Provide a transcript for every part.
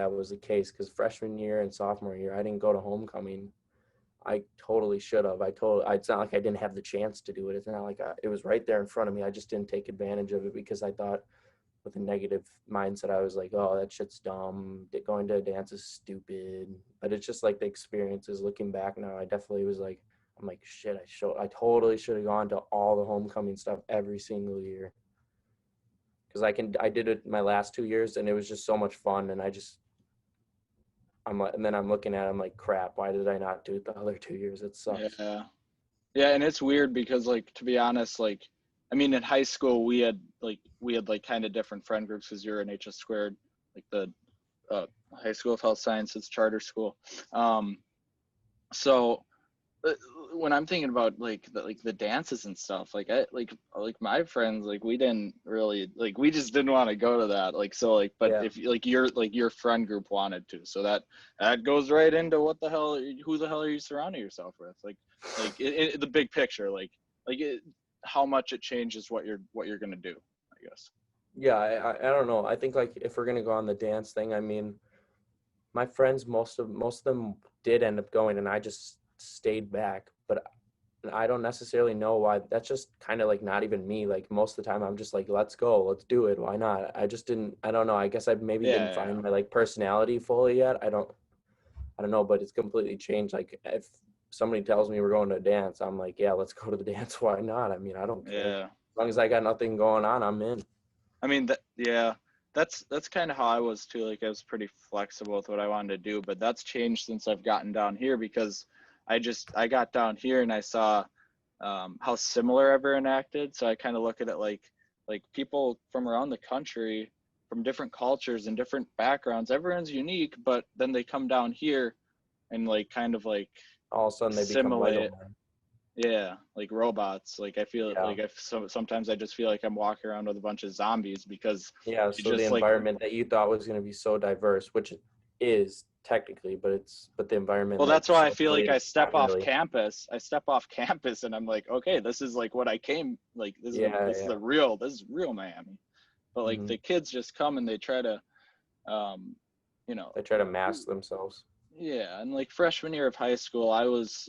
that was the case, because freshman year and sophomore year, I didn't go to homecoming. I totally should have. It's not like I didn't have the chance to do it. It's not like it was right there in front of me. I just didn't take advantage of it because I thought with a negative mindset, I was like, oh, that shit's dumb. Going to a dance is stupid. But it's just like the experiences looking back now. I definitely was like, I'm like, shit, I totally should have gone to all the homecoming stuff every single year. Because I did it my last 2 years and it was just so much fun. And I'm like, and then I'm looking at it, I'm like, crap, why did I not do it the other 2 years? It sucks. Yeah. Yeah, and it's weird because, like, to be honest, like, I mean, in high school we had kind of different friend groups because you're in HS squared, like the high school of health sciences charter school. So when I'm thinking about like the dances and stuff, like my friends, like we didn't really, like we just didn't want to go to that, like, so like, but Yeah. if like your friend group wanted to, so that goes right into who the hell are you surrounding yourself with, like the big picture, how much it changes what you're gonna do, I guess. Yeah, I don't know. I think like if we're gonna go on the dance thing, I mean, my friends, most of them did end up going, and I just stayed back. But I don't necessarily know why. That's just kind of like not even me. Like most of the time, I'm just like, let's go, let's do it. Why not? I just didn't. I don't know. I guess I maybe didn't Yeah, find my like personality fully yet. I don't know, but it's completely changed. Like if somebody tells me we're going to a dance, I'm like, yeah, let's go to the dance. Why not? I mean, I don't care. yeah. As long as I got nothing going on, I'm in. I mean, that's kind of how I was too. Like I was pretty flexible with what I wanted to do, but that's changed since I've gotten down here because I got down here and I saw how similar everyone acted. So I kind of look at it like people from around the country, from different cultures and different backgrounds. Everyone's unique, but then they come down here and like kind of like All of a sudden, they become Lego assimilate. men. Yeah, like robots. Like I feel Yeah. like sometimes I just feel like I'm walking around with a bunch of zombies because Yeah, they so the just like, environment that you thought was going to be so diverse, which it is technically, but the environment well, like that's why I feel socially like I is step not off really. campus. I step off campus and I'm like, okay, this is like what I came, like Yeah, this is yeah. real Miami. But like Hmm. the kids just come and they try to um you know They try to mask themselves. yeah, and like freshman year of high school I was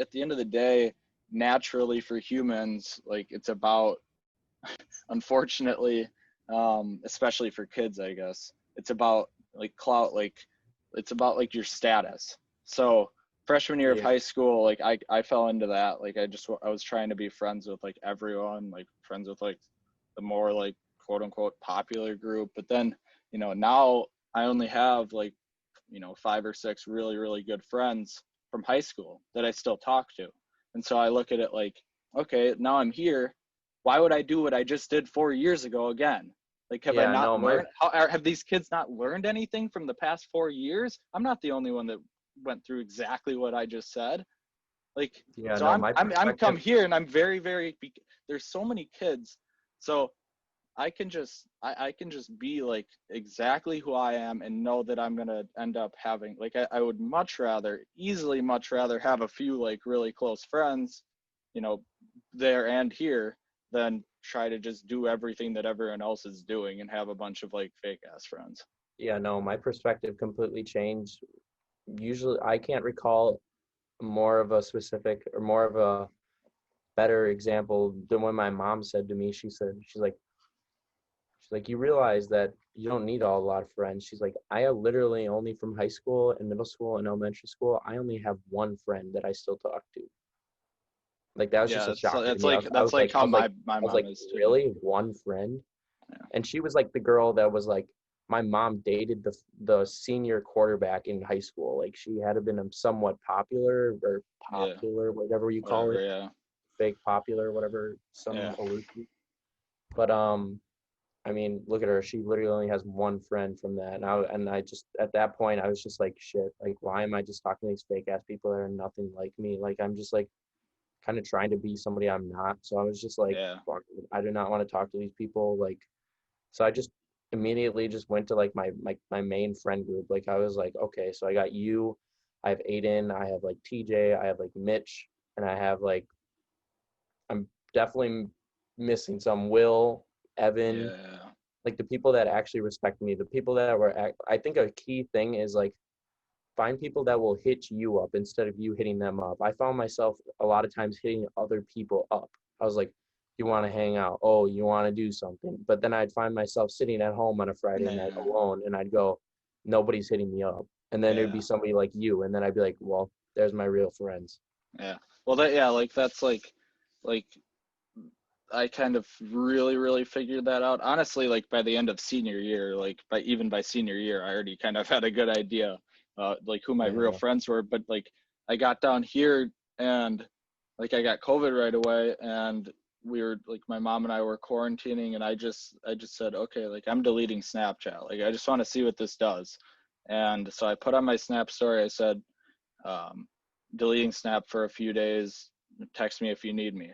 at the end of the day, naturally for humans, like it's about, unfortunately, especially for kids, I guess it's about like clout, like it's about like your status. So freshman year of Yeah, high school, like I fell into that. Like I was trying to be friends with like everyone, like friends with like the more like quote unquote popular group. But then, now I only have like, 5 or 6 really, really good friends from high school that I still talk to. And so I look at it like, okay, now I'm here. Why would I do what I just did 4 years ago again? Like, have I yeah. not No, learned? Have these kids not learned anything from the past 4 years? I'm not the only one that went through exactly what I just said. Like, yeah, so no. I'm come here and I'm very, very. There's so many kids, so I can just be like exactly who I am and know that I'm gonna end up having, like, I would much rather have a few like really close friends, you know, there and here, than try to just do everything that everyone else is doing and have a bunch of like fake ass friends. Yeah, no. My perspective completely changed. Usually, I can't recall more of a specific or more of a better example than when my mom said to me. She's like, you realize that you don't need a lot of friends. She's like, I literally only from high school and middle school and elementary school, I only have one friend that I still talk to. Like that was just Yeah, a shocker to that's me. like that's like how my I was mom like, is too. really, one friend? Yeah. And she was like the girl that was like, my mom dated the senior quarterback in high school. Like she had been somewhat popular or Yeah, popular, whatever you call whatever. it, Yeah, fake popular, whatever, some yeah, allusion. But I mean, look at her. She literally only has one friend from that. And I just, at that point, I was just like, shit, like, why am I just talking to these fake ass people that are nothing like me? Like, I'm just like kind of trying to be somebody I'm not. So I was just like, yeah, fuck, I do not want to talk to these people. Like, so I just immediately just went to like my main friend group. Like, I was like, okay, so I got you, I have Aiden, I have like TJ, I have like Mitch, and I have like, I'm definitely missing some Will, Evan, yeah. like the people that actually respect me, the people that I think a key thing is like find people that will hit you up instead of you hitting them up. I found myself a lot of times hitting other people up. I was like, you want to hang out? Oh, you want to do something? But then I'd find myself sitting at home on a Friday night Yeah. alone, and I'd go, nobody's hitting me up. And then it'd Yeah. be somebody like you, and then I'd be like, well, there's my real friends. Yeah. Well, that, yeah, like that's like I kind of really figured that out. Honestly, like by the end of senior year, like by senior year, I already kind of had a good idea, like who my real Yeah, friends were. But like I got down here and like I got COVID right away, and we were like my mom and I were quarantining, and I just said, okay, like I'm deleting Snapchat. Like I just want to see what this does. And so I put on my Snap story. I said, um, deleting Snap for a few days. Text me if you need me.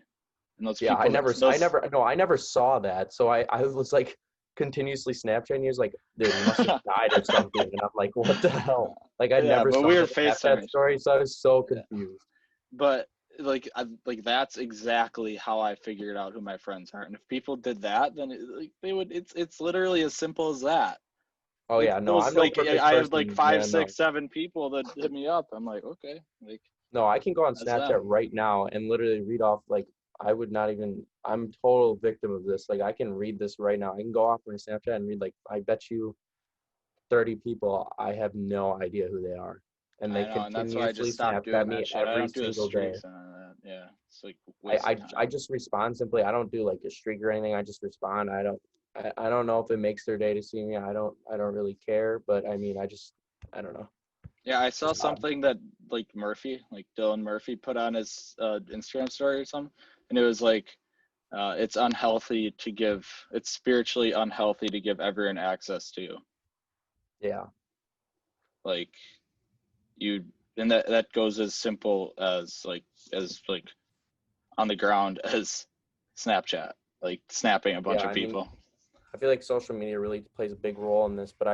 And those yeah. people, those I never saw that. So I was like continuously Snapchatting. He was like, dude, he must have died or something. And I'm like, what the hell? Like I yeah, never but saw we were the Snapchat FaceTiming. story, so I was so Yeah. confused. But like that's exactly how I figured out who my friends are. And if people did that, then like they would. It's literally as simple as that. Oh Like yeah, no, those I'm no like perfect I have like person. five, Yeah, no. six, seven people that hit me up. I'm like, okay, like No, I can go on that's Snapchat them. right now and literally read off like I would not even I'm total victim of this. Like I can read this right now. I can go off my Snapchat and read like I bet you 30 people I have no idea who they are. And they I know, and that's why I continuously just stopped Snapchat doing that me shit. I every don't do the single day. streaks and all that. Yeah, it's like I, wasting I time. just respond simply. I don't do like a streak or anything. I just respond. I don't know if it makes their day to see me. I don't really care, but I mean I don't know. Yeah, I It's saw just odd. something that like Murphy, like Dylan Murphy, put on his Instagram story or something, and it was like, it's unhealthy to give. It's spiritually unhealthy to give everyone access to you. Yeah. Like you, and that goes as simple as like on the ground as Snapchat, like snapping a bunch Yeah, of I mean, people. I feel like social media really plays a big role in this, but